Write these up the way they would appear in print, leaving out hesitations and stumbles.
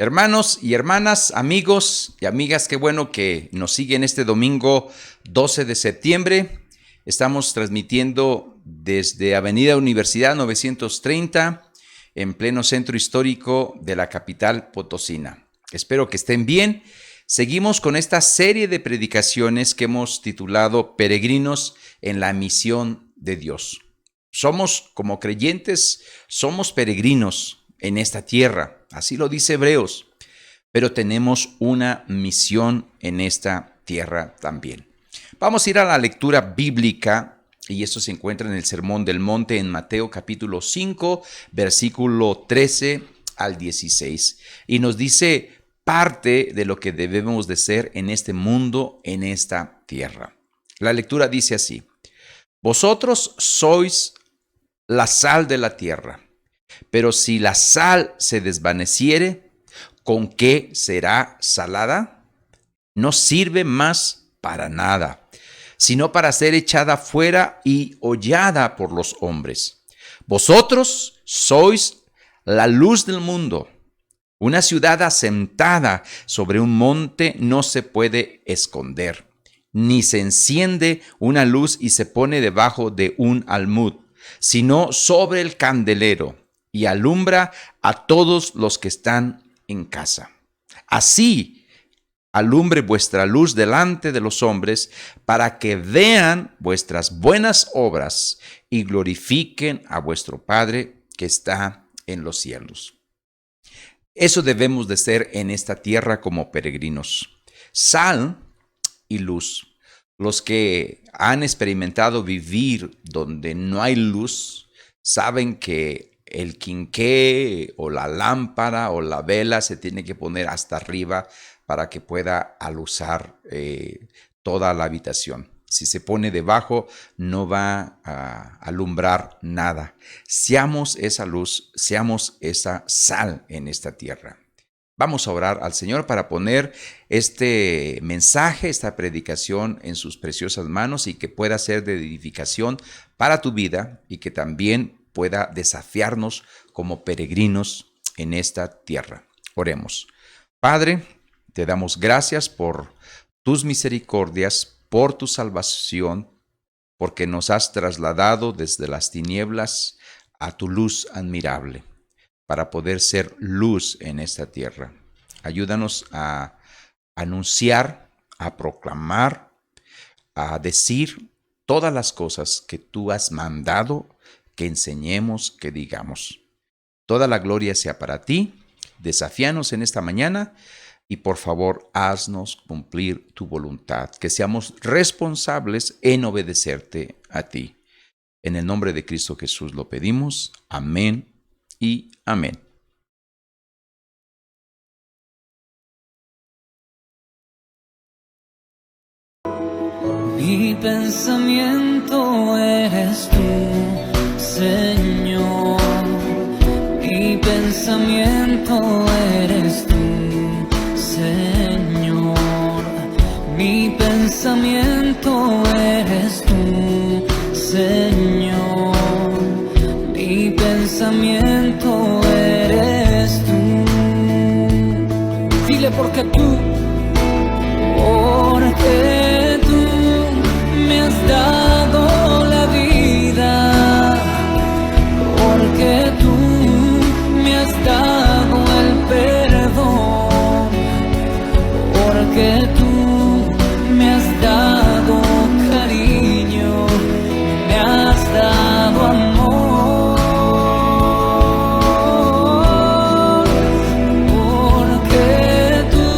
Hermanos y hermanas, amigos y amigas, qué bueno que nos siguen este domingo 12 de septiembre. Estamos transmitiendo desde Avenida Universidad 930 en pleno centro histórico de la capital potosina. Espero que estén bien. Seguimos con esta serie de predicaciones que hemos titulado Peregrinos en la misión de Dios. Somos, como creyentes, somos peregrinos en esta tierra, así lo dice Hebreos, pero tenemos una misión en esta tierra también. Vamos a ir a la lectura bíblica, y esto se encuentra en el Sermón del Monte en Mateo capítulo 5, versículo 13 al 16, y nos dice parte de lo que debemos de ser en este mundo, en esta tierra. La lectura dice así: vosotros sois la sal de la tierra. Pero si la sal se desvaneciere, ¿con qué será salada? No sirve más para nada, sino para ser echada fuera y hollada por los hombres. Vosotros sois la luz del mundo. Una ciudad asentada sobre un monte no se puede esconder, ni se enciende una luz y se pone debajo de un almud, sino sobre el candelero, y alumbra a todos los que están en casa. Así alumbre vuestra luz delante de los hombres, para que vean vuestras buenas obras y glorifiquen a vuestro Padre que está en los cielos. Eso debemos de ser en esta tierra como peregrinos. Sal y luz. Los que han experimentado vivir donde no hay luz saben que el quinqué o la lámpara o la vela se tiene que poner hasta arriba para que pueda aluzar toda la habitación. Si se pone debajo, no va a alumbrar nada. Seamos esa luz, seamos esa sal en esta tierra. Vamos a orar al Señor para poner este mensaje, esta predicación en sus preciosas manos y que pueda ser de edificación para tu vida y que también pueda desafiarnos como peregrinos en esta tierra. Oremos. Padre, te damos gracias por tus misericordias, por tu salvación, porque nos has trasladado desde las tinieblas a tu luz admirable, para poder ser luz en esta tierra. Ayúdanos a anunciar, a proclamar, a decir todas las cosas que tú has mandado que enseñemos, que digamos. Toda la gloria sea para ti. Desafíanos en esta mañana y por favor haznos cumplir tu voluntad, que seamos responsables en obedecerte a ti. En el nombre de Cristo Jesús lo pedimos. Amén y amén. Mi pensamiento eres tú, Señor. Mi pensamiento eres tú, Señor. Mi pensamiento eres tú, Señor. Mi pensamiento eres tú. Dile porque tú me has dado la vida, porque tú me has dado el perdón, porque tú me has dado cariño, me has dado amor, porque tú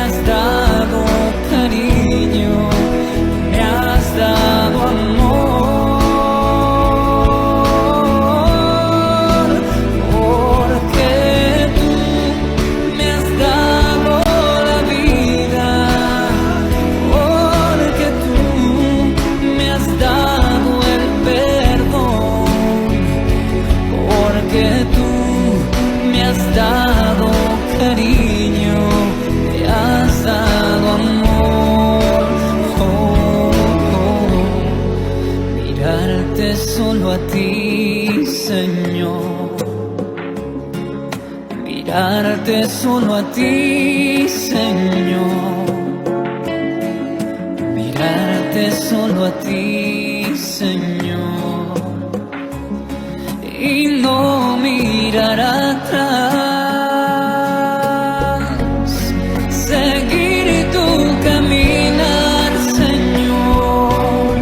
has dado cariño, me has dado amor, porque tú me has dado la vida, porque tú me has dado el perdón, porque tú me has dado cariño, me has dado amor. Mirarte solo a ti, Señor. Mirarte solo a ti, Señor. Mirarte solo a ti, Señor. Y no mirar atrás, seguir tu caminar, Señor,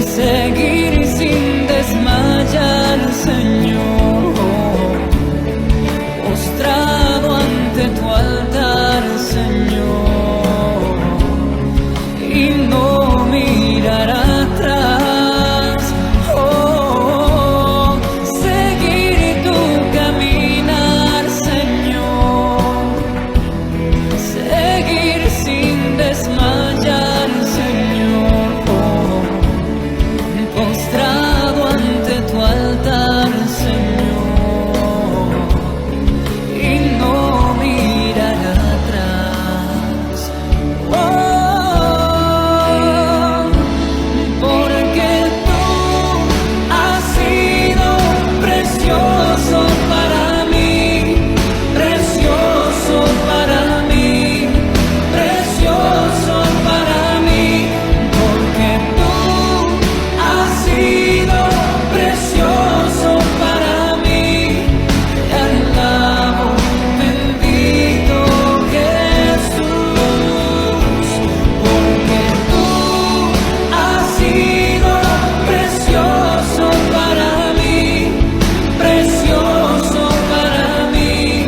seguir sin desmayar, Señor, postrado ante tu altar, Señor, y no mirar atrás. Seguir tu caminar, Señor, seguir sin desmayar, Señor, postrado ante tu altar, Señor, y no mirar atrás. Porque tú has sido precioso para mí, precioso para mí, precioso para mí, porque tú has sido precioso para mí. Te alabo, bendito Jesús, porque tú has sido precioso para mí, precioso para mí,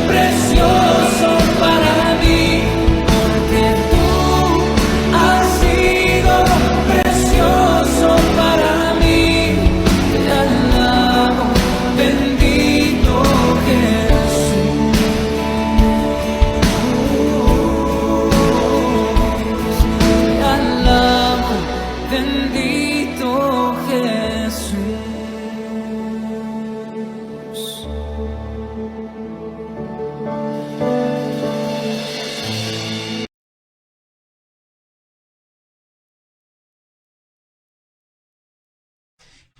precioso para mí, porque tú has sido precioso para mí. Te alabo, bendito Jesús. Te alabo, bendito Jesús.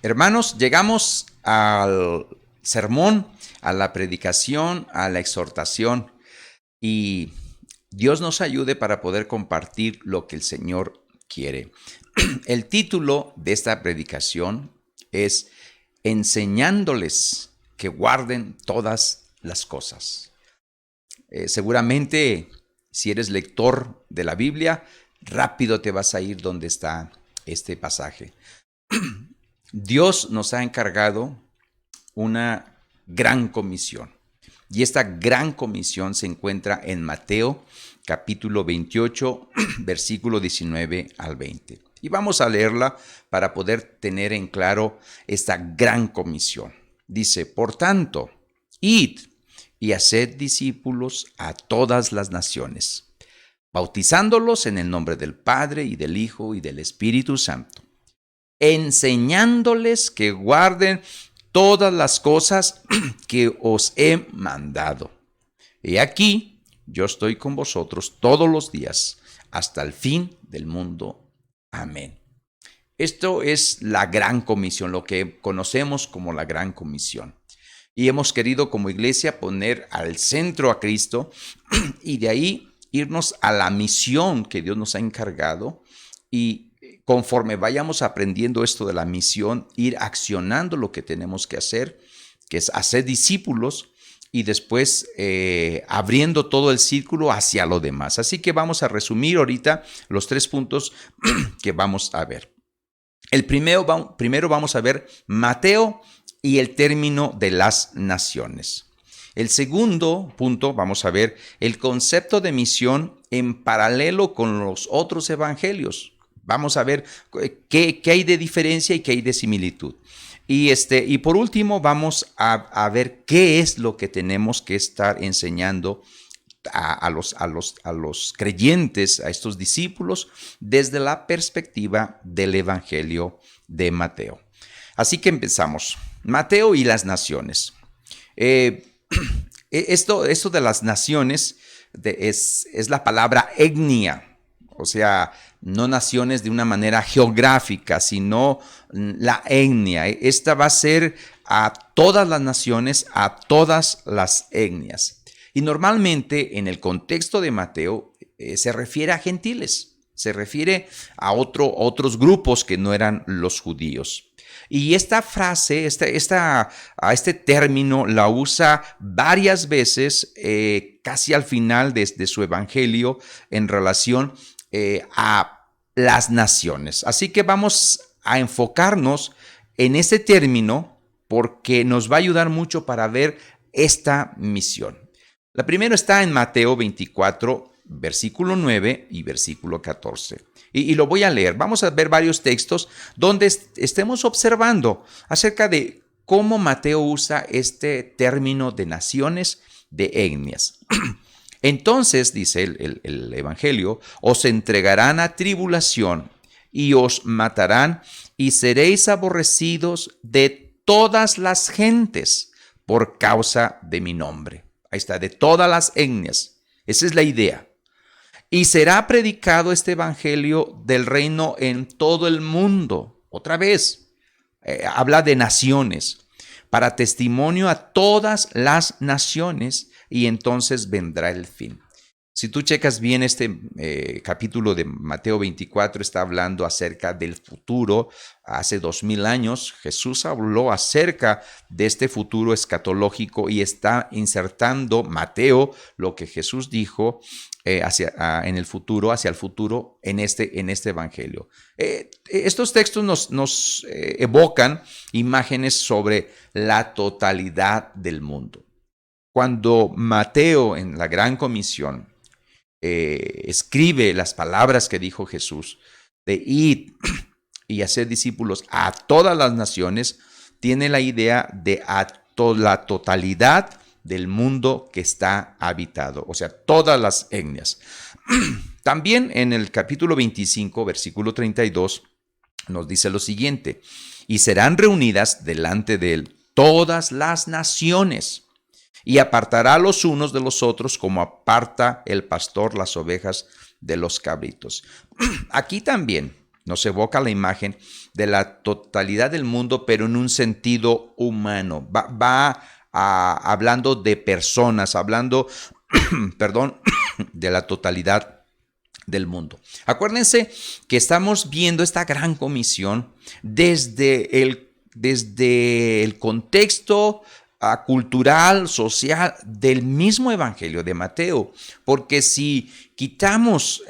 Hermanos, llegamos al sermón, a la predicación, a la exhortación, y Dios nos ayude para poder compartir lo que el Señor quiere. El título de esta predicación es Enseñándoles que guarden todas las cosas. Seguramente, si eres lector de la Biblia, rápido te vas a ir donde está este pasaje. Dios nos ha encargado una gran comisión, y esta gran comisión se encuentra en Mateo capítulo 28, versículo 19 al 20. Y vamos a leerla para poder tener en claro esta gran comisión. Dice: por tanto, id y haced discípulos a todas las naciones, bautizándolos en el nombre del Padre y del Hijo y del Espíritu Santo, enseñándoles que guarden todas las cosas que os he mandado. He aquí, yo estoy con vosotros todos los días, hasta el fin del mundo. Amén. Esto es la gran comisión, lo que conocemos como la gran comisión. Y hemos querido como iglesia poner al centro a Cristo y de ahí irnos a la misión que Dios nos ha encargado, y conforme vayamos aprendiendo esto de la misión, ir accionando lo que tenemos que hacer, que es hacer discípulos, y después abriendo todo el círculo hacia lo demás. Así que vamos a resumir ahorita los 3 puntos que vamos a ver. El primero vamos a ver Mateo y el término de las naciones. El segundo punto, vamos a ver el concepto de misión en paralelo con los otros evangelios. Vamos a ver qué hay de diferencia y qué hay de similitud. Y por último, vamos a ver qué es lo que tenemos que estar enseñando a los creyentes, a estos discípulos, desde la perspectiva del Evangelio de Mateo. Así que empezamos. Mateo y las naciones. Esto de las naciones es la palabra etnia, o sea, no naciones de una manera geográfica, sino la etnia. Esta va a ser a todas las naciones, a todas las etnias. Y normalmente en el contexto de Mateo se refiere a gentiles, se refiere a otros grupos que no eran los judíos. Y esta frase, a este término la usa varias veces, casi al final de su evangelio, en relación a las naciones. Así que vamos a enfocarnos en este término porque nos va a ayudar mucho para ver esta misión. La primera está en Mateo 24, versículo 9 y versículo 14. Y lo voy a leer. Vamos a ver varios textos donde estemos observando acerca de cómo Mateo usa este término de naciones, de etnias. Entonces, dice el Evangelio, os entregarán a tribulación y os matarán y seréis aborrecidos de todas las gentes por causa de mi nombre. Ahí está, de todas las etnias. Esa es la idea. Y será predicado este evangelio del reino en todo el mundo. Otra vez, habla de naciones, para testimonio a todas las naciones, y entonces vendrá el fin. Si tú checas bien este capítulo de Mateo 24, está hablando acerca del futuro. Hace 2000 años Jesús habló acerca de este futuro escatológico y está insertando Mateo lo que Jesús dijo hacia el futuro en este evangelio. Estos textos nos evocan imágenes sobre la totalidad del mundo. Cuando Mateo en la Gran Comisión escribe las palabras que dijo Jesús de ir y hacer discípulos a todas las naciones, tiene la idea de la totalidad del mundo que está habitado, o sea, todas las etnias. También en el capítulo 25, versículo 32, nos dice lo siguiente: y serán reunidas delante de él todas las naciones, y apartará los unos de los otros como aparta el pastor las ovejas de los cabritos. Aquí también nos evoca la imagen de la totalidad del mundo, pero en un sentido humano. Va hablando de personas, hablando, perdón, de la totalidad del mundo. Acuérdense que estamos viendo esta gran comisión desde el contexto cultural, social del mismo evangelio de Mateo, porque si quitamos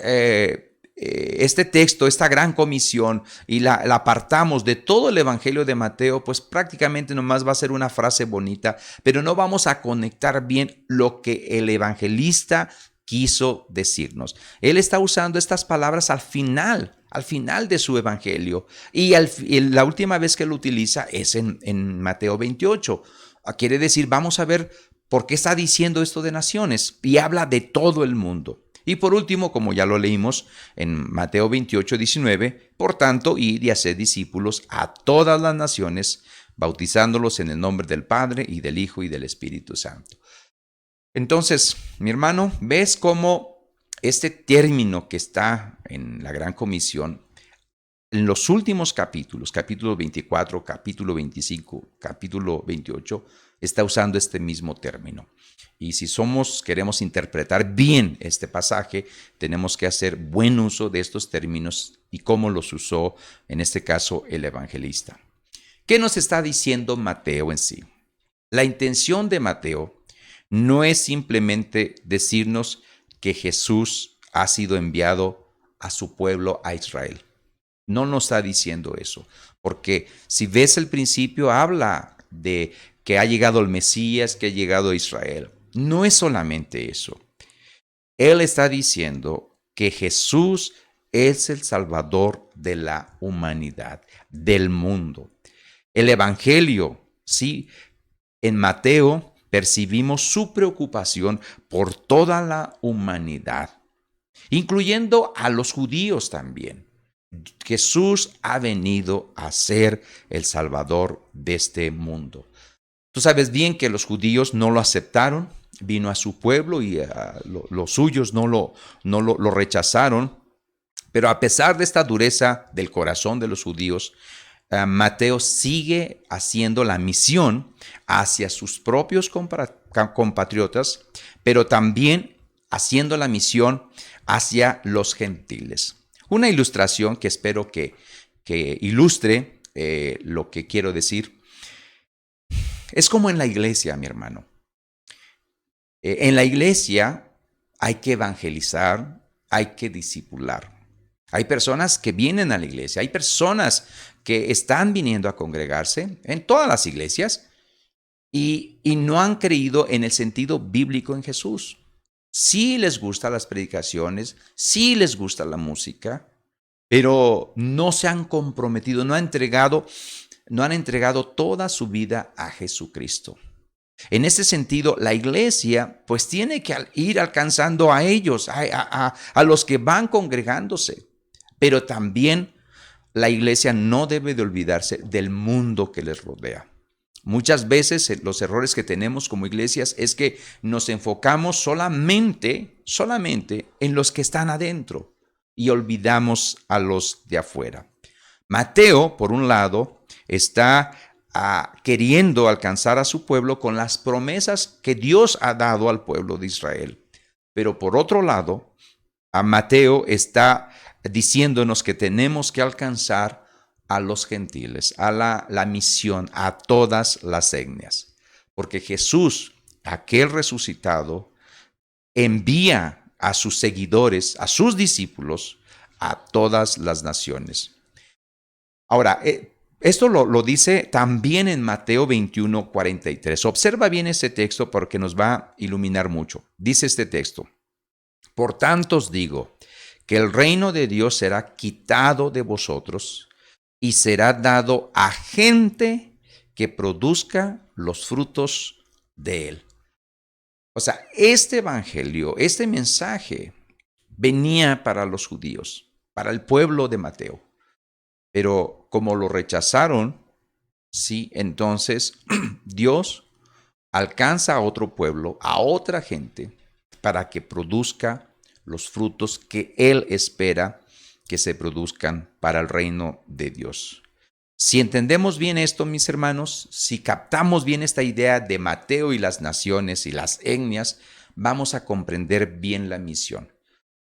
este texto, esta gran comisión, y la apartamos de todo el evangelio de Mateo, pues prácticamente nomás va a ser una frase bonita, pero no vamos a conectar bien lo que el evangelista quiso decirnos. Él está usando estas palabras al final de su evangelio, y la última vez que lo utiliza es en Mateo 28. Quiere decir, vamos a ver por qué está diciendo esto de naciones, y habla de todo el mundo. Y por último, como ya lo leímos en Mateo 28, 19, por tanto, id y haced discípulos a todas las naciones, bautizándolos en el nombre del Padre y del Hijo y del Espíritu Santo. Entonces, mi hermano, ¿ves cómo este término que está en la Gran Comisión, en los últimos capítulos, capítulo 24, capítulo 25, capítulo 28, está usando este mismo término? Y si queremos interpretar bien este pasaje, tenemos que hacer buen uso de estos términos y cómo los usó, en este caso, el evangelista. ¿Qué nos está diciendo Mateo en sí? La intención de Mateo no es simplemente decirnos que Jesús ha sido enviado a su pueblo, a Israel. No nos está diciendo eso, porque si ves el principio, habla de que ha llegado el Mesías, que ha llegado a Israel. No es solamente eso. Él está diciendo que Jesús es el Salvador de la humanidad, del mundo. El Evangelio, sí, en Mateo percibimos su preocupación por toda la humanidad, incluyendo a los judíos también. Jesús ha venido a ser el Salvador de este mundo. Tú sabes bien que los judíos no lo aceptaron, vino a su pueblo y los suyos no lo rechazaron, pero a pesar de esta dureza del corazón de los judíos, Mateo sigue haciendo la misión hacia sus propios compatriotas, pero también haciendo la misión hacia los gentiles. Una ilustración que espero que ilustre lo que quiero decir. Es como en la iglesia, mi hermano. En la iglesia hay que evangelizar, hay que discipular. Hay personas que vienen a la iglesia, hay personas que están viniendo a congregarse en todas las iglesias y no han creído en el sentido bíblico en Jesús. Sí les gustan las predicaciones, sí les gusta la música, pero no se han comprometido, no han entregado toda su vida a Jesucristo. En ese sentido, la iglesia pues tiene que ir alcanzando a ellos, a los que van congregándose. Pero también la iglesia no debe de olvidarse del mundo que les rodea. Muchas veces los errores que tenemos como iglesias es que nos enfocamos solamente en los que están adentro y olvidamos a los de afuera. Mateo, por un lado, está queriendo alcanzar a su pueblo con las promesas que Dios ha dado al pueblo de Israel. Pero por otro lado, Mateo está diciéndonos que tenemos que alcanzar a los gentiles, a la misión, a todas las etnias. Porque Jesús, aquel resucitado, envía a sus seguidores, a sus discípulos, a todas las naciones. Ahora, esto lo dice también en Mateo 21:43. Observa bien ese texto porque nos va a iluminar mucho. Dice este texto: por tanto os digo que el reino de Dios será quitado de vosotros y será dado a gente que produzca los frutos de él. O sea, este evangelio, este mensaje venía para los judíos, para el pueblo de Mateo. Pero como lo rechazaron, sí, entonces Dios alcanza a otro pueblo, a otra gente, para que produzca los frutos que Él espera que se produzcan para el reino de Dios. Si entendemos bien esto, mis hermanos, si captamos bien esta idea de Mateo y las naciones y las etnias, vamos a comprender bien la misión.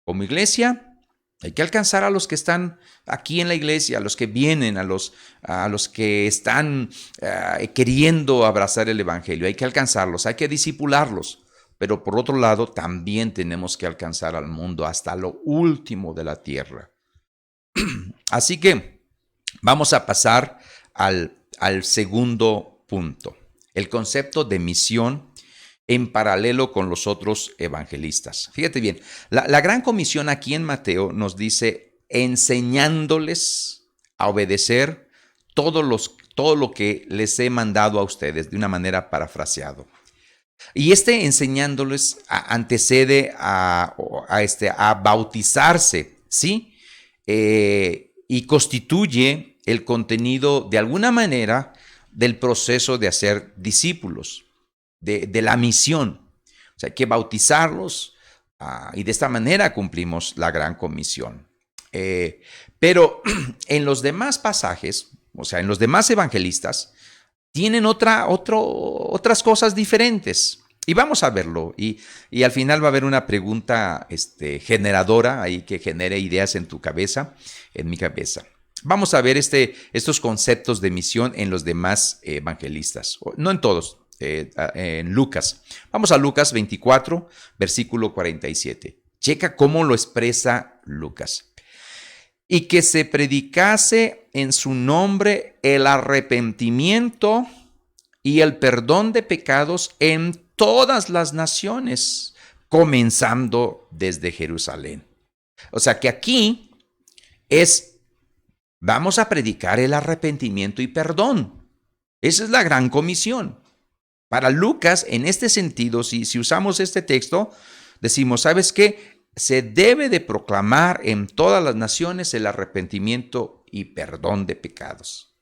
Como iglesia, hay que alcanzar a los que están aquí en la iglesia, a los que vienen, a los que están queriendo abrazar el evangelio. Hay que alcanzarlos, hay que discipularlos. Pero por otro lado, también tenemos que alcanzar al mundo hasta lo último de la tierra. Así que vamos a pasar al segundo punto, el concepto de misión en paralelo con los otros evangelistas. Fíjate bien, la gran comisión aquí en Mateo nos dice enseñándoles a obedecer todo lo que les he mandado a ustedes, de una manera parafraseado. Y enseñándoles antecede a bautizarse, ¿sí? Y constituye el contenido, de alguna manera, del proceso de hacer discípulos, de la misión. O sea, hay que bautizarlos y de esta manera cumplimos la gran comisión. Pero en los demás pasajes, o sea, en los demás evangelistas, tienen otras cosas diferentes. Y vamos a verlo. Y al final va a haber una pregunta generadora ahí que genere ideas en tu cabeza, en mi cabeza. Vamos a ver estos conceptos de misión en los demás evangelistas. No en todos, en Lucas. Vamos a Lucas 24, versículo 47. Checa cómo lo expresa Lucas. Y que se predicase en su nombre el arrepentimiento y el perdón de pecados en todas las naciones, comenzando desde Jerusalén. O sea que aquí vamos a predicar el arrepentimiento y perdón. Esa es la gran comisión. Para Lucas, en este sentido, si usamos este texto, decimos, ¿sabes qué? Se debe de proclamar en todas las naciones el arrepentimiento y perdón de pecados.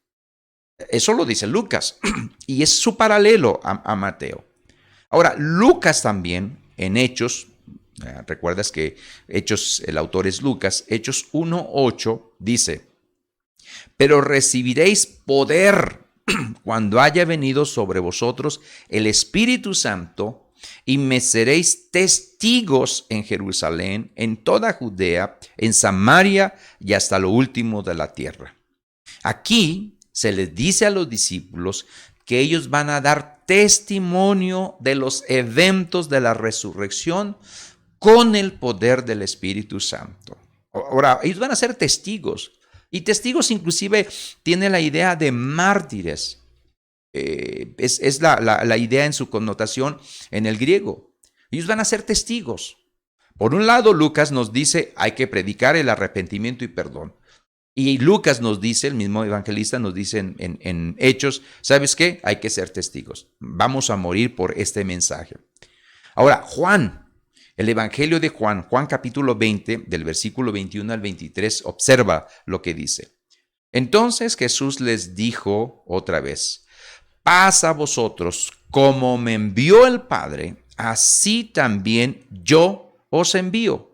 Eso lo dice Lucas y es su paralelo a Mateo. Ahora, Lucas también en Hechos, recuerdas que Hechos, el autor es Lucas, Hechos 1:8 dice, pero recibiréis poder cuando haya venido sobre vosotros el Espíritu Santo y me seréis testigos en Jerusalén, en toda Judea, en Samaria y hasta lo último de la tierra. Aquí se les dice a los discípulos que ellos van a dar testimonio de los eventos de la resurrección con el poder del Espíritu Santo. Ahora, ellos van a ser testigos. Y testigos inclusive tiene la idea de mártires. Es la idea en su connotación en el griego. Ellos van a ser testigos. Por un lado, Lucas nos dice hay que predicar el arrepentimiento y perdón. Y Lucas nos dice, el mismo evangelista nos dice en Hechos, ¿sabes qué? Hay que ser testigos. Vamos a morir por este mensaje. Ahora, Juan, el Evangelio de Juan, Juan capítulo 20, del versículo 21 al 23, observa lo que dice. Entonces Jesús les dijo otra vez, paz a vosotros, como me envió el Padre, así también yo os envío.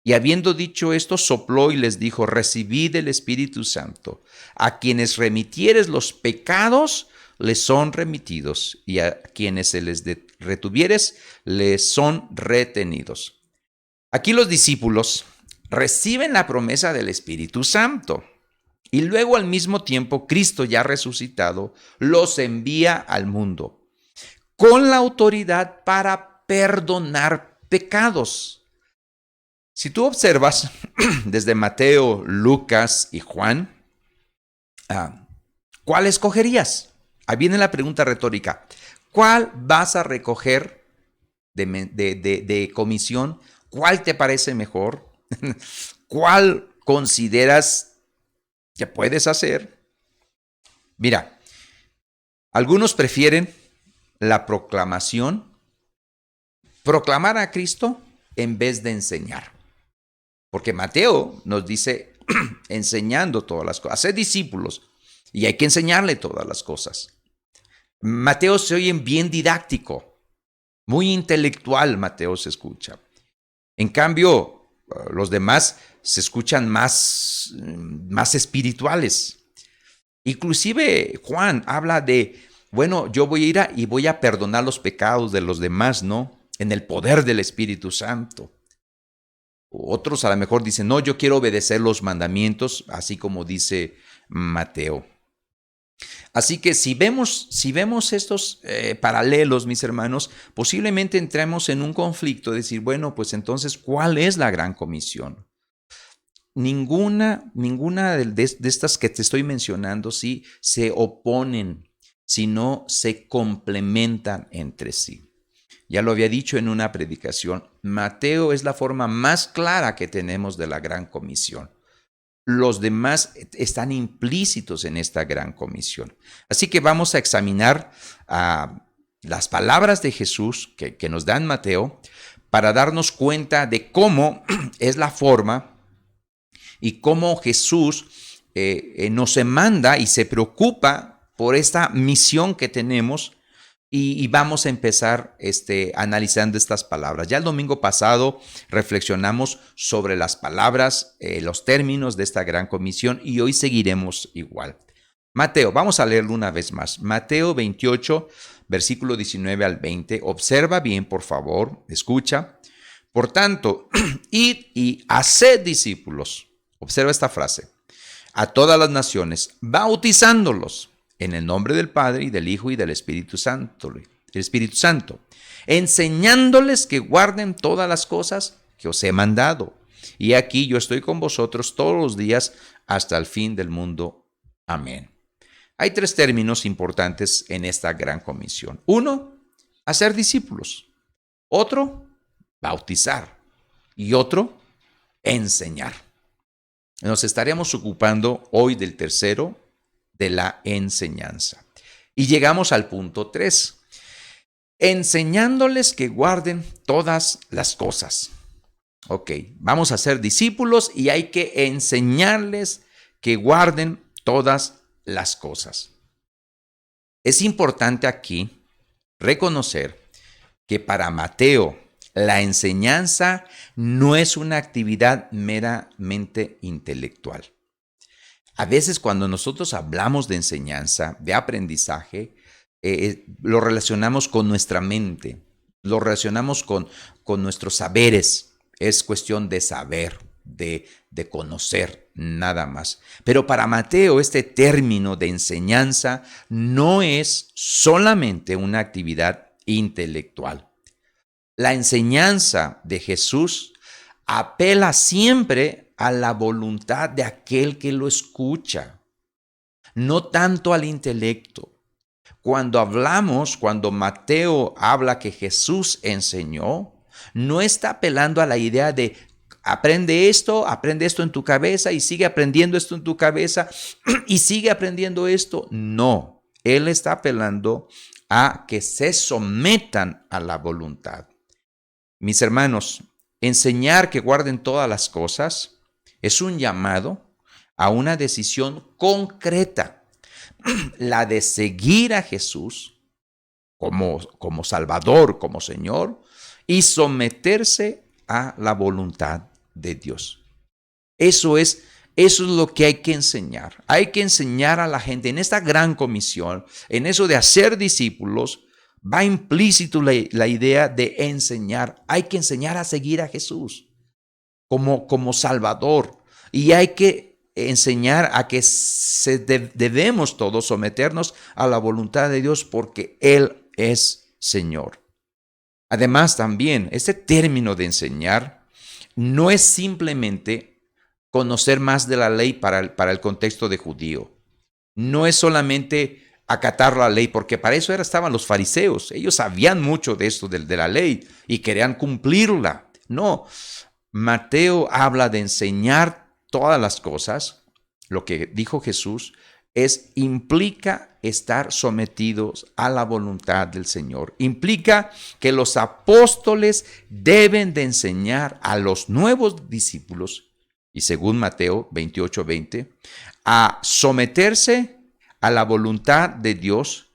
Y habiendo dicho esto, sopló y les dijo, recibid el Espíritu Santo. A quienes remitieres los pecados, les son remitidos, y a quienes se les retuvieres, les son retenidos. Aquí los discípulos reciben la promesa del Espíritu Santo, y luego al mismo tiempo Cristo ya resucitado los envía al mundo, con la autoridad para perdonar pecados. Si tú observas desde Mateo, Lucas y Juan, ¿cuál escogerías? Ahí viene la pregunta retórica. ¿Cuál vas a recoger de comisión? ¿Cuál te parece mejor? ¿Cuál consideras que puedes hacer? Mira, algunos prefieren la proclamación, proclamar a Cristo en vez de enseñar. Porque Mateo nos dice enseñando todas las cosas, hacer discípulos y hay que enseñarle todas las cosas. Mateo se oye bien didáctico, muy intelectual Mateo se escucha. En cambio, los demás se escuchan más espirituales. Inclusive Juan habla de, bueno, yo voy a ir y voy a perdonar los pecados de los demás, ¿no? En el poder del Espíritu Santo. Otros a lo mejor dicen, no, yo quiero obedecer los mandamientos, así como dice Mateo. Así que si vemos estos paralelos, mis hermanos, posiblemente entremos en un conflicto de decir, bueno, pues entonces, ¿cuál es la gran comisión? Ninguna de estas que te estoy mencionando sí se oponen, sino se complementan entre sí. Ya lo había dicho en una predicación, Mateo es la forma más clara que tenemos de la gran comisión. Los demás están implícitos en esta gran comisión. Así que vamos a examinar las palabras de Jesús que nos dan Mateo para darnos cuenta de cómo es la forma y cómo Jesús nos manda y se preocupa por esta misión que tenemos. Y vamos a empezar analizando estas palabras. Ya el domingo pasado reflexionamos sobre las palabras, los términos de esta gran comisión y hoy seguiremos igual. Mateo, vamos a leerlo una vez más. Mateo 28, versículo 19 al 20. Observa bien, por favor, escucha. Por tanto, id y haced discípulos. Observa esta frase. A todas las naciones, bautizándolos en el nombre del Padre y del Hijo y del Espíritu Santo, enseñándoles que guarden todas las cosas que os he mandado. Y aquí yo estoy con vosotros todos los días hasta el fin del mundo. Amén. Hay tres términos importantes en esta gran comisión. Uno, hacer discípulos. Otro, bautizar. Y otro, enseñar. Nos estaremos ocupando hoy del tercero, de la enseñanza. Y llegamos al punto 3. Enseñándoles que guarden todas las cosas. Ok, vamos a ser discípulos y hay que enseñarles que guarden todas las cosas. Es importante aquí reconocer que para Mateo la enseñanza no es una actividad meramente intelectual. A veces cuando nosotros hablamos de enseñanza, de aprendizaje, lo relacionamos con nuestra mente, lo relacionamos con nuestros saberes. Es cuestión de saber, de conocer, nada más. Pero para Mateo este término de enseñanza no es solamente una actividad intelectual. La enseñanza de Jesús apela siempre a la voluntad de aquel que lo escucha, no tanto al intelecto. Cuando Mateo habla que Jesús enseñó, no está apelando a la idea de aprende esto en tu cabeza y sigue aprendiendo esto en tu cabeza y sigue aprendiendo esto. No, él está apelando a que se sometan a la voluntad. Mis hermanos, enseñar que guarden todas las cosas es un llamado a una decisión concreta, la de seguir a Jesús como Salvador, como Señor, y someterse a la voluntad de Dios. Eso es lo que hay que enseñar. Hay que enseñar a la gente en esta gran comisión, en eso de hacer discípulos, va implícito la idea de enseñar. Hay que enseñar a seguir a Jesús como Salvador. Y hay que enseñar a que debemos todos someternos a la voluntad de Dios porque Él es Señor. Además, también, este término de enseñar no es simplemente conocer más de la ley para el contexto de judío. No es solamente acatar la ley, porque para eso estaban los fariseos. Ellos sabían mucho de esto, de la ley, y querían cumplirla. No, Mateo habla de enseñar todas las cosas. Lo que dijo Jesús implica estar sometidos a la voluntad del Señor. Implica que los apóstoles deben de enseñar a los nuevos discípulos, y según Mateo 28:20, a someterse a la voluntad de Dios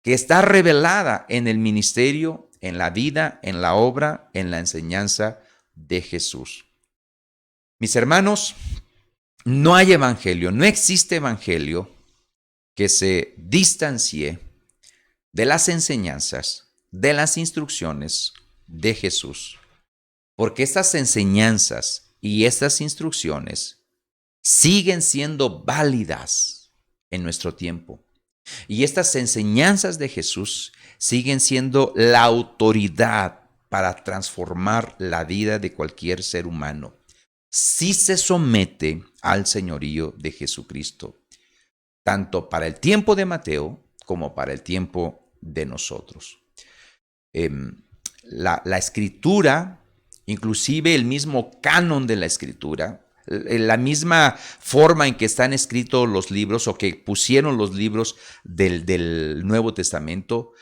que está revelada en el ministerio, en la vida, en la obra, en la enseñanza de Jesús. Mis hermanos, no hay evangelio, no existe evangelio que se distancie de las enseñanzas, de las instrucciones de Jesús. Porque estas enseñanzas y estas instrucciones siguen siendo válidas en nuestro tiempo. Y estas enseñanzas de Jesús siguen siendo la autoridad para transformar la vida de cualquier ser humano, si se somete al señorío de Jesucristo, tanto para el tiempo de Mateo como para el tiempo de nosotros. La escritura, inclusive el mismo canon de la escritura, la misma forma en que están escritos los libros o que pusieron los libros del Nuevo Testamento,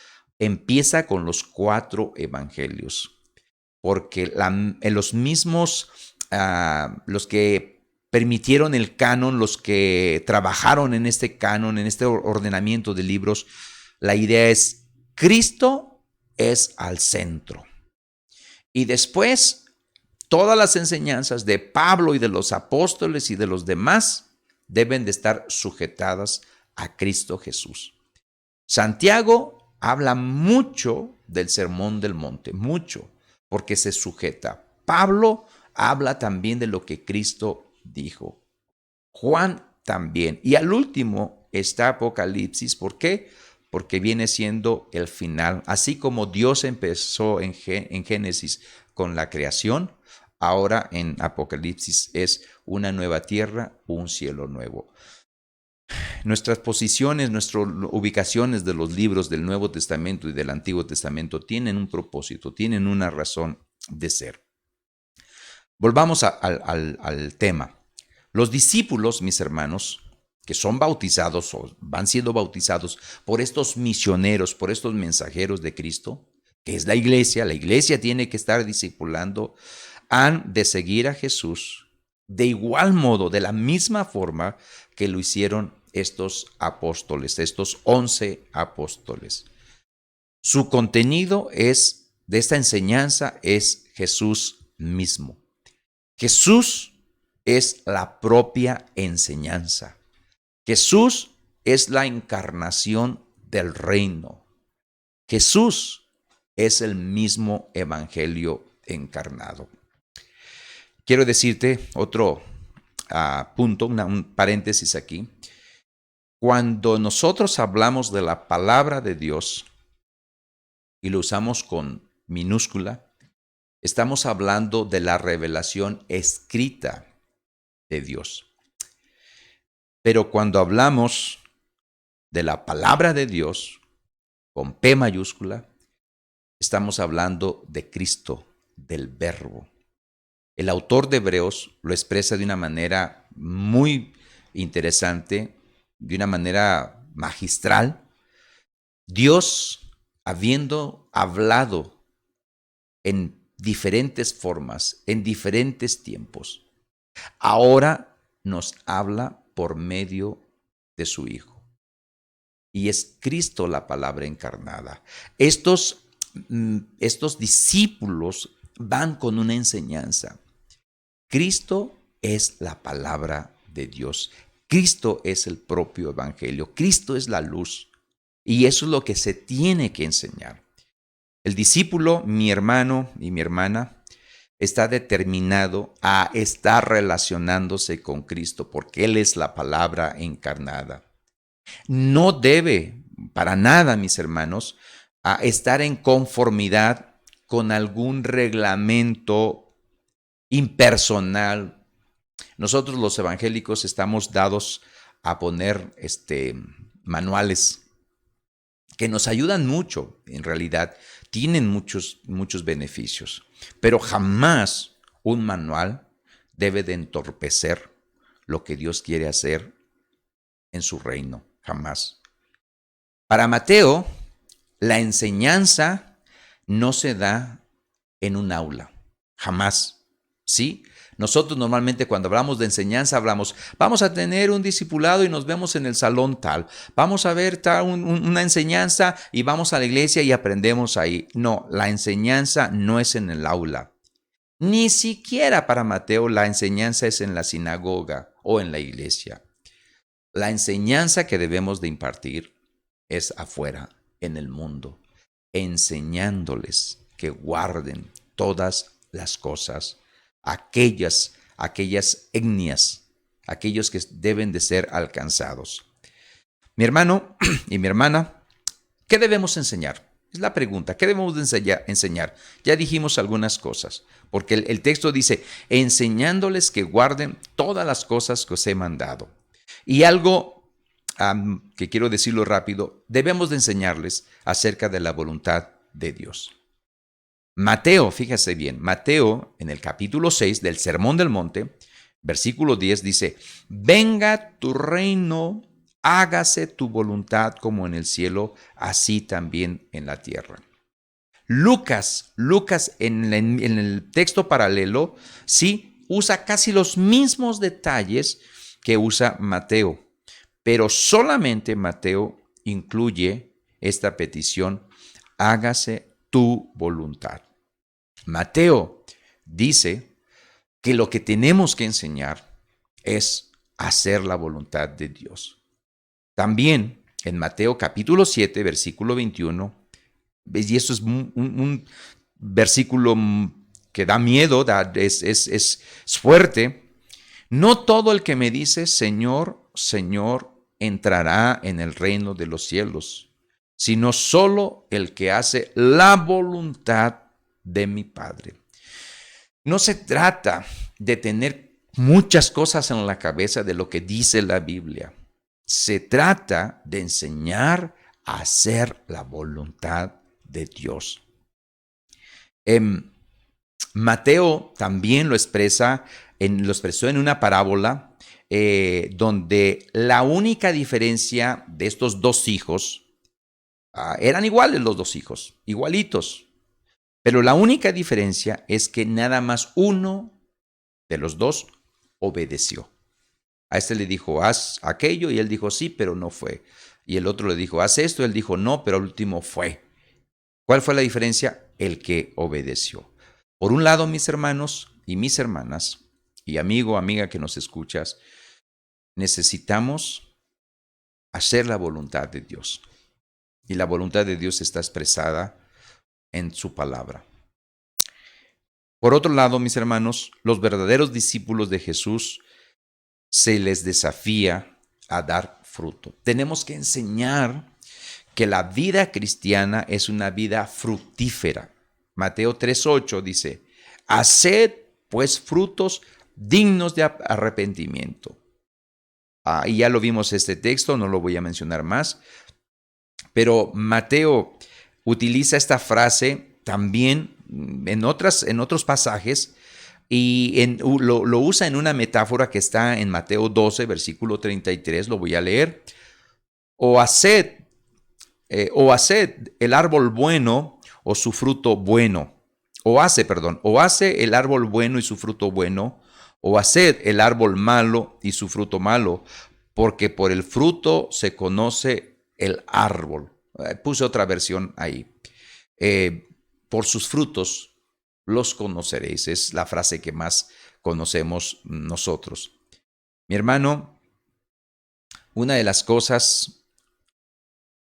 empieza con los 4 evangelios, porque los mismos, los que permitieron el canon, los que trabajaron en este canon, en este ordenamiento de libros, la idea es Cristo es al centro. Y después, todas las enseñanzas de Pablo y de los apóstoles y de los demás deben de estar sujetadas a Cristo Jesús. Santiago habla mucho del Sermón del Monte, mucho, porque se sujeta. Pablo habla también de lo que Cristo dijo. Juan también. Y al último está Apocalipsis. ¿Por qué? Porque viene siendo el final. Así como Dios empezó en Génesis con la creación, ahora en Apocalipsis es una nueva tierra, un cielo nuevo. nuestras posiciones, nuestras ubicaciones de los libros del Nuevo Testamento y del Antiguo Testamento tienen un propósito, tienen una razón de ser. Volvamos al tema. Los discípulos, mis hermanos, que son bautizados o van siendo bautizados por estos misioneros, por estos mensajeros de Cristo, que es la iglesia tiene que estar discipulando, han de seguir a Jesús de igual modo, de la misma forma que lo hicieron estos apóstoles, estos 11 apóstoles. Su contenido de esta enseñanza es Jesús mismo. Jesús es la propia enseñanza. Jesús es la encarnación del reino. Jesús es el mismo evangelio encarnado. Quiero decirte otro punto, un paréntesis aquí. Cuando nosotros hablamos de la palabra de Dios y lo usamos con minúscula, estamos hablando de la revelación escrita de Dios. Pero cuando hablamos de la palabra de Dios, con P mayúscula, estamos hablando de Cristo, del Verbo. El autor de Hebreos lo expresa de una manera muy interesante, de una manera magistral. Dios, habiendo hablado en diferentes formas, en diferentes tiempos, ahora nos habla por medio de su Hijo. Y es Cristo la palabra encarnada. Estos discípulos van con una enseñanza. Cristo es la palabra de Dios. Cristo es el propio evangelio. Cristo es la luz. Y eso es lo que se tiene que enseñar. El discípulo, mi hermano y mi hermana, está determinado a estar relacionándose con Cristo porque Él es la palabra encarnada. No debe, para nada, mis hermanos, a estar en conformidad con algún reglamento impersonal. Nosotros los evangélicos estamos dados a poner manuales que nos ayudan mucho, en realidad, tienen muchos beneficios, pero jamás un manual debe de entorpecer lo que Dios quiere hacer en su reino, jamás. Para Mateo, la enseñanza no se da en un aula, jamás, ¿sí? Nosotros normalmente cuando hablamos de enseñanza vamos a tener un discipulado y nos vemos en el salón tal. Vamos a ver una enseñanza y vamos a la iglesia y aprendemos ahí. No, la enseñanza no es en el aula. Ni siquiera para Mateo la enseñanza es en la sinagoga o en la iglesia. La enseñanza que debemos de impartir es afuera, en el mundo, enseñándoles que guarden todas las cosas, aquellas etnias, aquellos que deben de ser alcanzados. Mi hermano y mi hermana, ¿qué debemos enseñar? Es la pregunta, ¿qué debemos de enseñar? Ya dijimos algunas cosas, porque el texto dice, enseñándoles que guarden todas las cosas que os he mandado. Y algo que quiero decirlo rápido, debemos de enseñarles acerca de la voluntad de Dios. Mateo, fíjese bien, Mateo en el capítulo 6 del Sermón del Monte, versículo 10 dice, venga tu reino, hágase tu voluntad como en el cielo, así también en la tierra. Lucas en el texto paralelo, sí, usa casi los mismos detalles que usa Mateo, pero solamente Mateo incluye esta petición, hágase tu voluntad. Mateo dice que lo que tenemos que enseñar es hacer la voluntad de Dios. También en Mateo capítulo 7, versículo 21, y esto es un versículo que da miedo, es fuerte. No todo el que me dice, Señor, Señor, entrará en el reino de los cielos, sino solo el que hace la voluntad de mi Padre. No se trata de tener muchas cosas en la cabeza de lo que dice la Biblia. Se trata de enseñar a hacer la voluntad de Dios. Mateo también lo expresó en una parábola donde la única diferencia de estos dos hijos, eran iguales los dos hijos, igualitos, pero la única diferencia es que nada más uno de los dos obedeció. A este le dijo, haz aquello, y él dijo, sí, pero no fue. Y el otro le dijo, haz esto, y él dijo, no, pero el último fue. ¿Cuál fue la diferencia? El que obedeció. Por un lado, mis hermanos y mis hermanas, y amigo, amiga que nos escuchas, necesitamos hacer la voluntad de Dios. Y la voluntad de Dios está expresada en su palabra. Por otro lado, mis hermanos, los verdaderos discípulos de Jesús se les desafía a dar fruto. Tenemos que enseñar que la vida cristiana es una vida fructífera. Mateo 3:8 dice, haced pues frutos dignos de arrepentimiento. Y ya lo vimos este texto, no lo voy a mencionar más, pero Mateo utiliza esta frase también en otros pasajes y lo usa en una metáfora que está en Mateo 12, versículo 33, lo voy a leer. O haced el árbol bueno o su fruto bueno. O hace el árbol bueno y su fruto bueno, o haced el árbol malo y su fruto malo, porque por el fruto se conoce el árbol. Puse otra versión ahí. Por sus frutos los conoceréis. Es la frase que más conocemos nosotros. Mi hermano, una de las cosas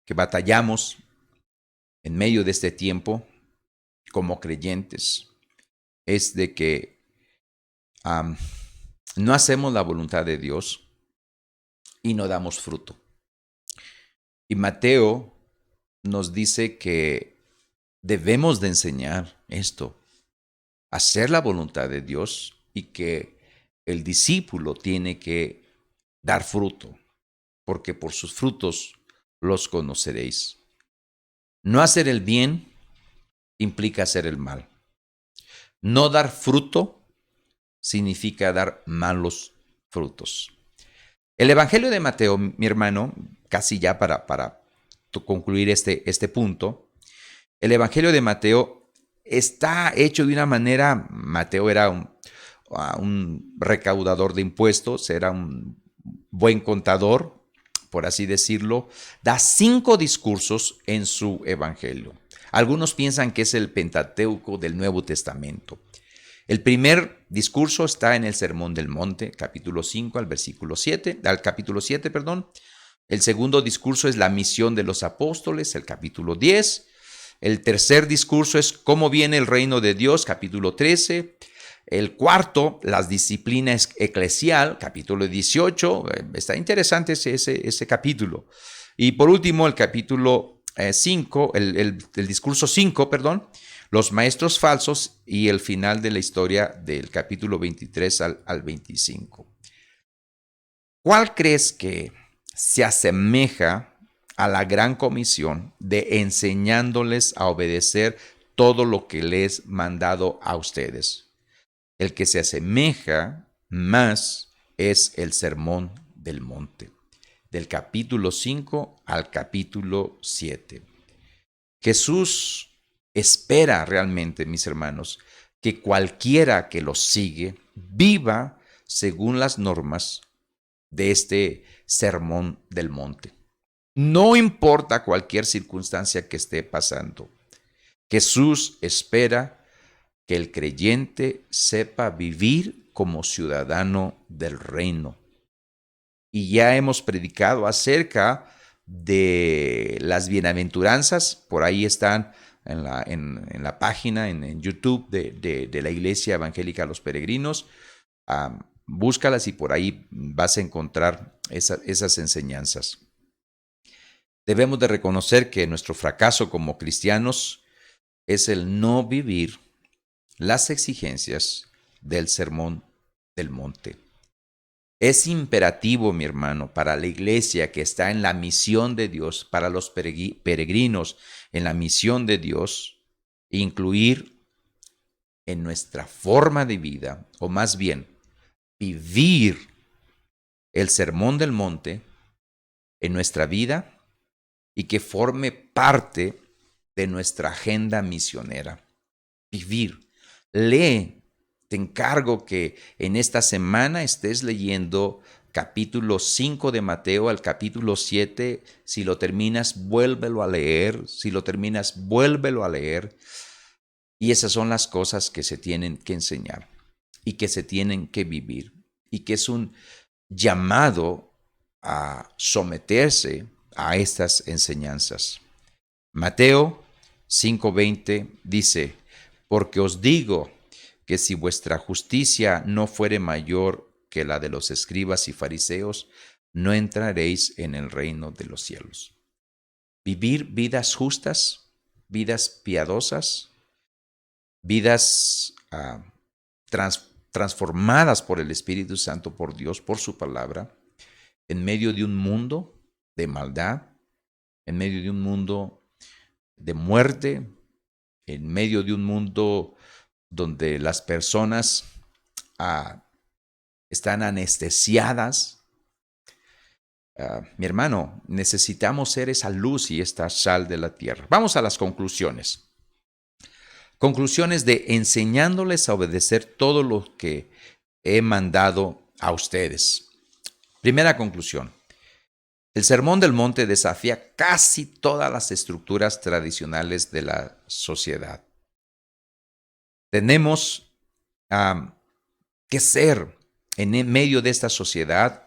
que batallamos en medio de este tiempo como creyentes es de que no hacemos la voluntad de Dios y no damos fruto. Y Mateo nos dice que debemos de enseñar esto, hacer la voluntad de Dios, y que el discípulo tiene que dar fruto, porque por sus frutos los conoceréis. No hacer el bien implica hacer el mal. No dar fruto significa dar malos frutos. El Evangelio de Mateo, mi hermano, casi ya para concluir este punto, el Evangelio de Mateo está hecho de una manera. Mateo era un recaudador de impuestos, era un buen contador, por así decirlo. Da 5 discursos en su Evangelio. Algunos piensan que es el Pentateuco del Nuevo Testamento. El primer discurso está en el Sermón del Monte, capítulo 5 al capítulo 7. El segundo discurso es la misión de los apóstoles, el capítulo 10. El tercer discurso es cómo viene el reino de Dios, capítulo 13. El cuarto, las disciplinas eclesial, capítulo 18. Está interesante ese capítulo. Y por último, el capítulo 5, el discurso 5, los maestros falsos, y el final de la historia del capítulo 23 al 25. ¿Cuál crees que se asemeja a la gran comisión de enseñándoles a obedecer todo lo que les he mandado a ustedes? El que se asemeja más es el Sermón del Monte, del capítulo 5 al capítulo 7. Jesús espera realmente, mis hermanos, que cualquiera que lo sigue viva según las normas de este Sermón del Monte. No importa cualquier circunstancia que esté pasando, Jesús espera que el creyente sepa vivir como ciudadano del reino. Y ya hemos predicado acerca de las bienaventuranzas, por ahí están en la página, en YouTube de la Iglesia Evangélica Los Peregrinos. Búscalas y por ahí vas a encontrar esas enseñanzas. Debemos de reconocer que nuestro fracaso como cristianos es el no vivir las exigencias del Sermón del Monte. Es imperativo, mi hermano, para la iglesia que está en la misión de Dios, para los peregrinos en la misión de Dios, incluir en nuestra forma de vida, o más bien, vivir el Sermón del Monte en nuestra vida y que forme parte de nuestra agenda misionera. Vivir. Lee. Te encargo que en esta semana estés leyendo capítulo 5 de Mateo al capítulo 7. Si lo terminas, vuélvelo a leer. Si lo terminas, vuélvelo a leer. Y esas son las cosas que se tienen que enseñar y que se tienen que vivir. Y que es un llamado a someterse a estas enseñanzas. Mateo 5:20 dice, porque os digo que si vuestra justicia no fuere mayor que la de los escribas y fariseos, no entraréis en el reino de los cielos. Vivir vidas justas, vidas piadosas, vidas transformadas por el Espíritu Santo, por Dios, por su palabra, en medio de un mundo de maldad, en medio de un mundo de muerte, en medio de un mundo donde las personas están anestesiadas. Mi hermano, necesitamos ser esa luz y esta sal de la tierra. Vamos a las conclusiones. Conclusiones de enseñándoles a obedecer todo lo que he mandado a ustedes. Primera conclusión. El Sermón del Monte desafía casi todas las estructuras tradicionales de la sociedad. Tenemos que ser en medio de esta sociedad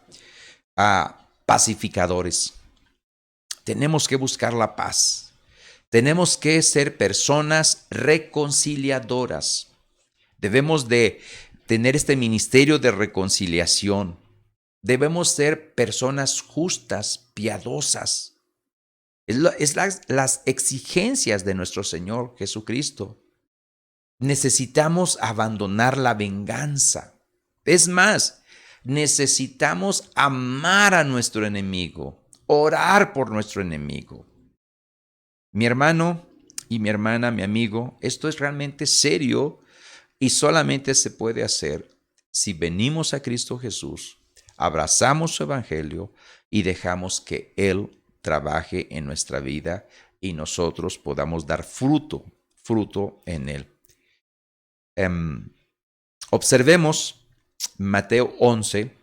pacificadores. Tenemos que buscar la paz. Tenemos que ser personas reconciliadoras. Debemos de tener este ministerio de reconciliación. Debemos ser personas justas, piadosas. Es las exigencias de nuestro Señor Jesucristo. Necesitamos abandonar la venganza. Es más, necesitamos amar a nuestro enemigo, orar por nuestro enemigo. Mi hermano y mi hermana, mi amigo, esto es realmente serio y solamente se puede hacer si venimos a Cristo Jesús, abrazamos su evangelio y dejamos que Él trabaje en nuestra vida y nosotros podamos dar fruto en Él. Observemos Mateo 11,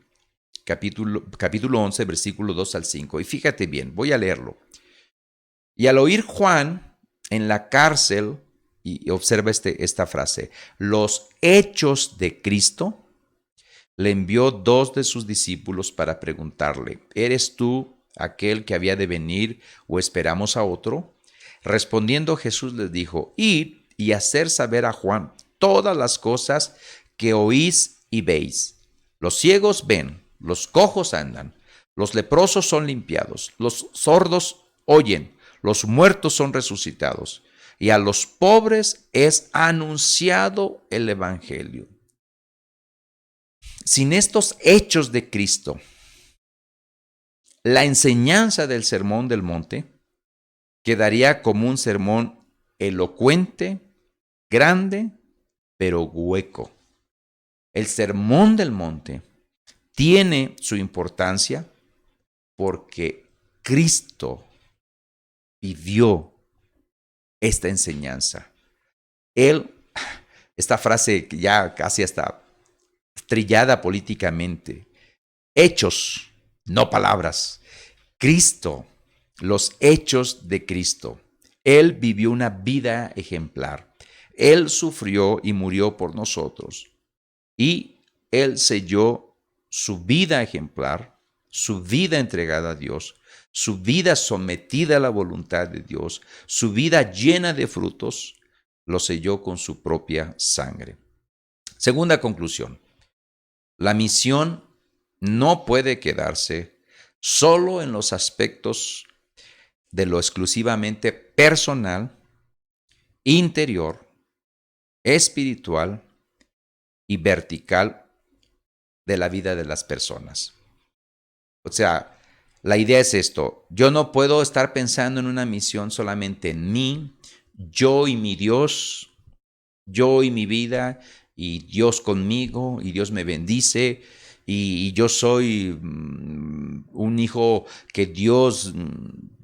capítulo 11, versículo 2 al 5. Y fíjate bien, voy a leerlo. Y al oír Juan en la cárcel, y observa esta frase, los hechos de Cristo, le envió 2 de sus discípulos para preguntarle, ¿eres tú aquel que había de venir o esperamos a otro? Respondiendo Jesús les dijo, id y hacer saber a Juan todas las cosas que oís y veis. Los ciegos ven, los cojos andan, los leprosos son limpiados, los sordos oyen, los muertos son resucitados, y a los pobres es anunciado el evangelio. Sin estos hechos de Cristo, la enseñanza del Sermón del Monte quedaría como un sermón elocuente, grande, pero hueco. El Sermón del Monte tiene su importancia porque Cristo vivió esta enseñanza. Esta frase ya casi está trillada políticamente, hechos, no palabras. Cristo, los hechos de Cristo. Él vivió una vida ejemplar. Él sufrió y murió por nosotros. Y Él selló su vida ejemplar, su vida entregada a Dios, su vida sometida a la voluntad de Dios, su vida llena de frutos, lo selló con su propia sangre. Segunda conclusión. La misión no puede quedarse solo en los aspectos de lo exclusivamente personal, interior, espiritual y vertical de la vida de las personas. O sea, la idea es esto: yo no puedo estar pensando en una misión solamente en mí, yo y mi Dios, yo y mi vida, y Dios conmigo, y Dios me bendice, y yo soy un hijo que Dios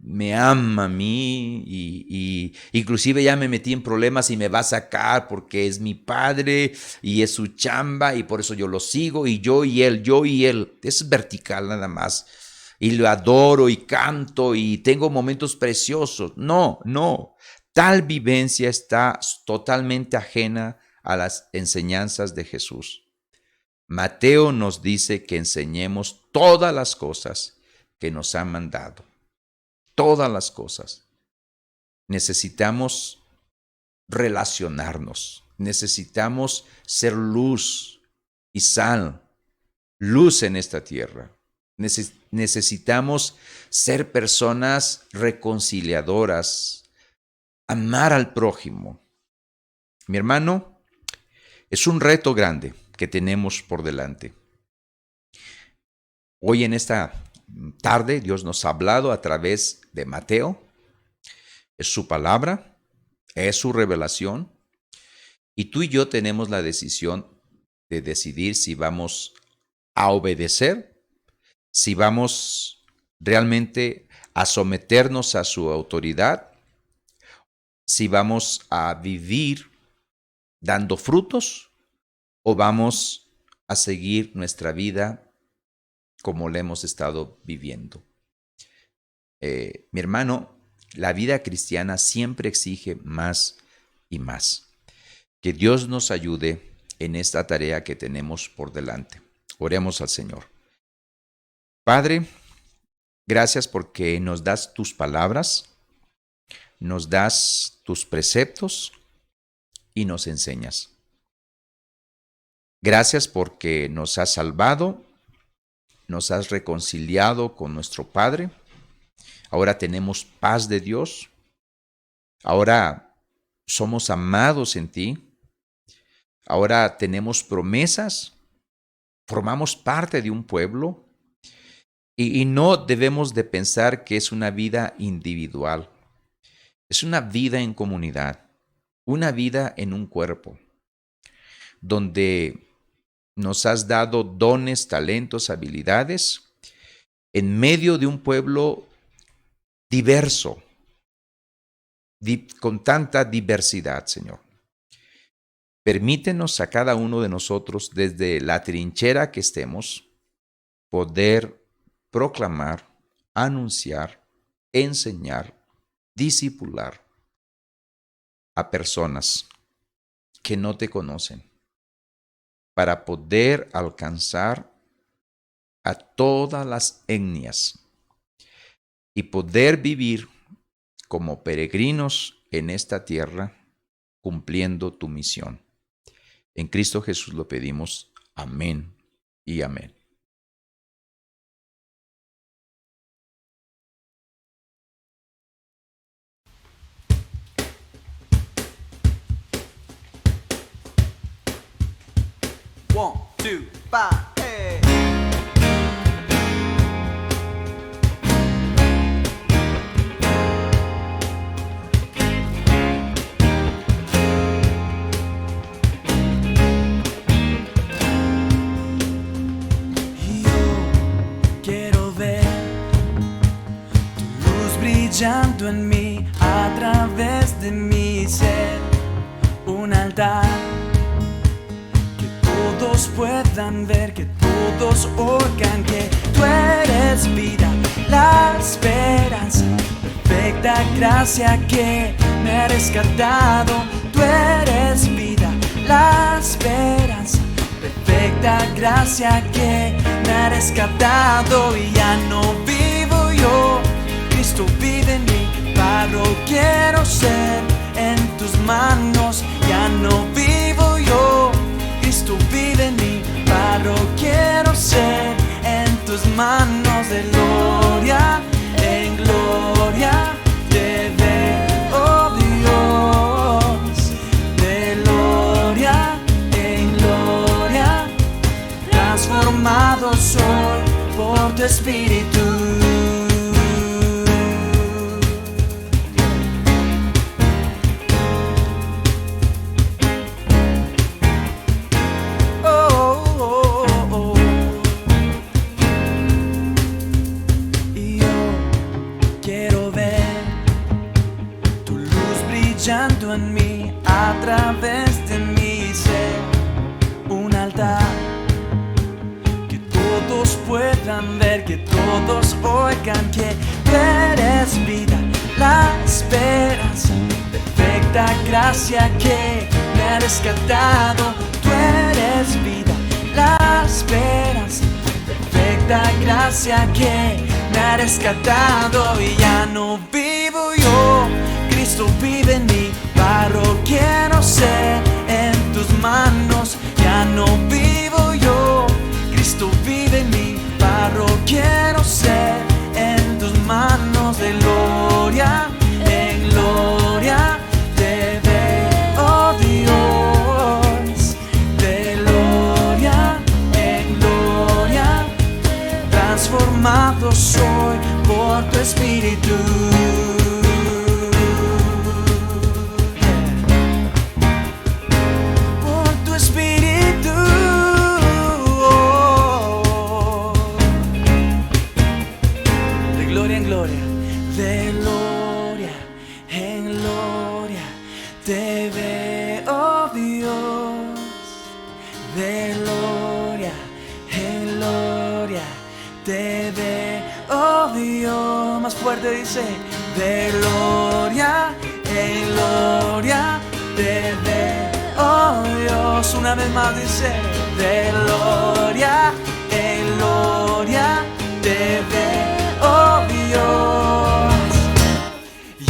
me ama a mí, y inclusive ya me metí en problemas y me va a sacar porque es mi padre y es su chamba y por eso yo lo sigo, y yo y él. Es vertical nada más. Y lo adoro y canto y tengo momentos preciosos. No, no. Tal vivencia está totalmente ajena a las enseñanzas de Jesús. Mateo nos dice que enseñemos todas las cosas que nos ha mandado. Todas las cosas. Necesitamos relacionarnos. Necesitamos ser luz y sal. Luz en esta tierra. Necesitamos ser personas reconciliadoras. Amar al prójimo. Mi hermano, es un reto grande que tenemos por delante. Hoy en esta tarde Dios nos ha hablado a través de Mateo. Es su palabra, es su revelación. Y tú y yo tenemos la decisión de decidir si vamos a obedecer, si vamos realmente a someternos a su autoridad, si vamos a vivir dando frutos o vamos a seguir nuestra vida como la hemos estado viviendo. Mi hermano, la vida cristiana siempre exige más y más. Que Dios nos ayude en esta tarea que tenemos por delante. Oremos al Señor. Padre, gracias porque nos das tus palabras, nos das tus preceptos y nos enseñas. Gracias porque nos has salvado, nos has reconciliado con nuestro Padre. Ahora tenemos paz de Dios. Ahora somos amados en ti. Ahora tenemos promesas. Formamos parte de un pueblo. Y no debemos de pensar que es una vida individual. Es una vida en comunidad. Una vida en un cuerpo. Donde nos has dado dones, talentos, habilidades, en medio de un pueblo diverso, con tanta diversidad, Señor. Permítenos a cada uno de nosotros, desde la trinchera que estemos, poder proclamar, anunciar, enseñar, discipular a personas que no te conocen, para poder alcanzar a todas las etnias y poder vivir como peregrinos en esta tierra, cumpliendo tu misión. En Cristo Jesús lo pedimos. Amén y amén. One, two, five, hey. Yo quiero ver tu luz brillando en mí, a través de mi ser, un altar todos puedan ver, que todos oigan que tú eres vida, la esperanza, perfecta gracia que me ha rescatado. Tú eres vida, la esperanza, perfecta gracia que me ha rescatado. Y ya no vivo yo, Cristo vive en mí, paro quiero ser en tus manos. Ya no vivo yo, Cristo vive en mí, paro quiero ser en tus manos. De gloria en gloria te veo, Dios. De gloria en gloria transformado soy por tu espíritu. Y yo quiero ver tu luz brillando en mí, a través de mí ser un altar que todos puedan ver, que todos oigan que tú eres vida, la esperanza, perfecta gracia que me ha rescatado. Tú eres vida, la esperanza, perfecta gracia que me ha rescatado. Y ya no vivo yo, Cristo vive en mí, barro quiero ser en tus manos. Ya no vivo yo, Cristo vive en mí, barro quiero ser en tus manos. De gloria en gloria te veo, Dios. De gloria en gloria transformado soy por tu espíritu. De gloria en gloria te veo, Dios. De gloria en gloria te veo, Dios. Más fuerte dice, de gloria en gloria te veo, Dios. Una vez más dice, de gloria en gloria te veo, Dios.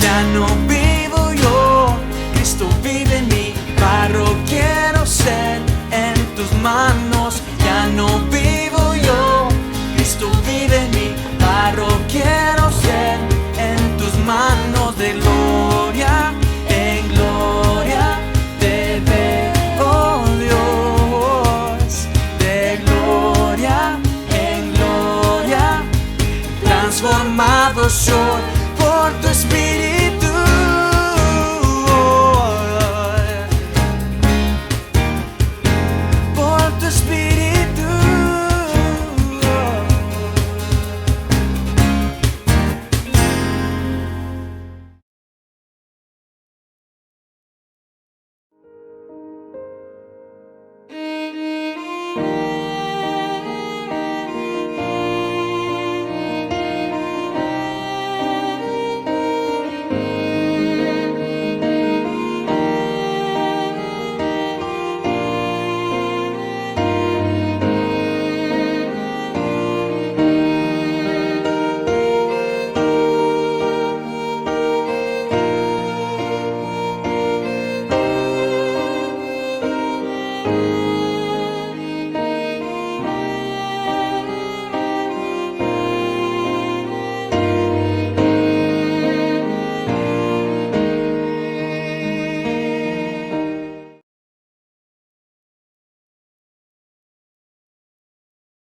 Ya no vivo yo, Cristo vive en mí, barro quiero ser en tus manos. Ya no vivo yo, Cristo vive en mí, barro quiero ser en tus manos. De gloria en gloria te veo, Dios. De gloria en gloria transformado soy por tu espíritu.